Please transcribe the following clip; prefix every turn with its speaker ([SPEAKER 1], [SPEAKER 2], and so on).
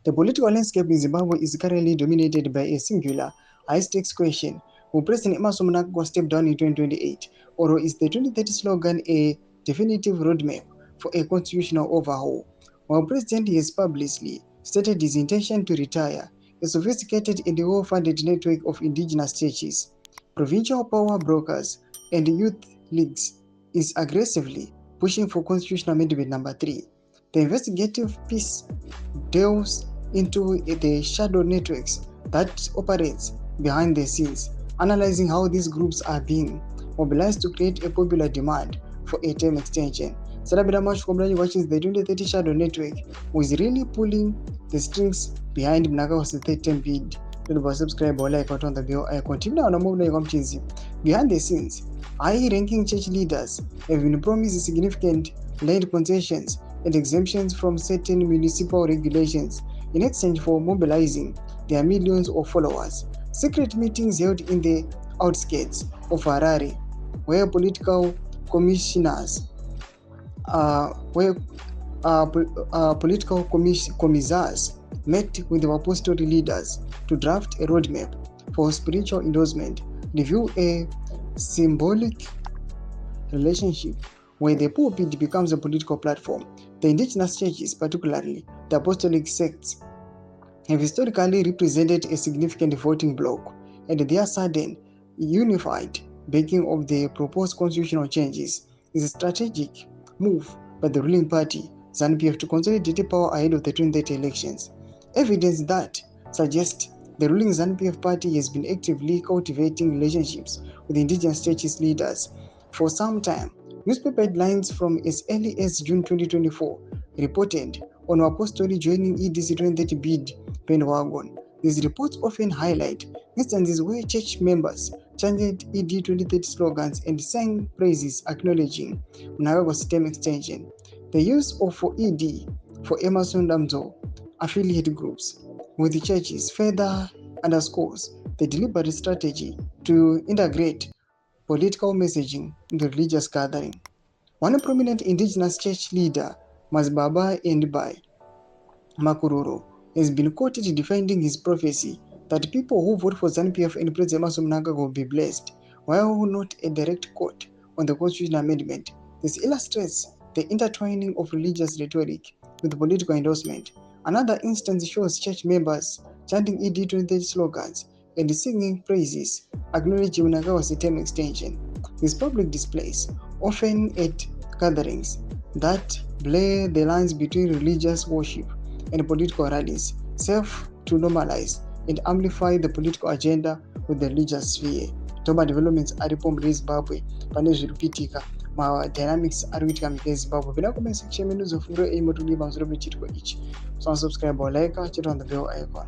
[SPEAKER 1] The political landscape in Zimbabwe is currently dominated by a singular, high-stakes question: will President Emmerson Mnangagwa step down in 2028, or is the 2030 slogan a definitive roadmap for a constitutional overhaul? While President has publicly stated his intention to retire, a sophisticated and well-funded network of indigenous churches, provincial power brokers, and youth leagues is aggressively pushing for Constitutional Amendment number 3. The investigative piece delves into the shadow networks that operates behind the scenes, analyzing how these groups are being mobilized to create a popular demand for a term extension. Sadc watching the 2030 shadow network was really pulling the strings behind Mnangagwa's third term bid. Subscribe or like on the bell icon. Behind the scenes, high-ranking church leaders have been promised significant land concessions and exemptions from certain municipal regulations in exchange for mobilizing their millions of followers. Secret meetings held in the outskirts of Harare, where political commissars met with the apostolic leaders to draft a roadmap for spiritual endorsement, review a symbolic relationship where the pulpit becomes a political platform. The indigenous churches, particularly the apostolic sects, have historically represented a significant voting bloc, and their sudden unified backing of the proposed constitutional changes is a strategic move by the ruling party, ZANU-PF, to consolidate power ahead of the 2030 elections. Evidence that suggests the ruling ZANU-PF party has been actively cultivating relationships with indigenous churches leaders for some time. Newspaper headlines from as early as June 2024 reported on Apostolic joining EDC 2030 bid bandwagon. These reports often highlight instances where church members chanted ED 2030 slogans and sang praises acknowledging Mnangagwa's term extension. The use of ED for Emmerson Mnangagwa affiliate groups with the churches further underscores the deliberate strategy to integrate political messaging into religious gathering. One prominent indigenous church leader, Mazbaba Endbai Makururu, has been quoted defending his prophecy that people who vote for ZANU-PF and President Emmerson Mnangagwa will be blessed, while not a direct quote on the constitutional amendment. This illustrates the intertwining of religious rhetoric with political endorsement. Another instance shows church members chanting ED 2030 slogans and singing praises, acknowledging Mnangagwa's term extension. These public displays, often at gatherings that blur the lines between religious worship and political rallies, serve to normalize and amplify the political agenda with the religious sphere. Toba developments ari muri Zimbabwe pane zviri kuitika, ma dynamics ari kuitika munyika yeZimbabwe. Pina comment section menu zofundo aim to leave on 0 ichi. So subscribe or like, check on the bell icon.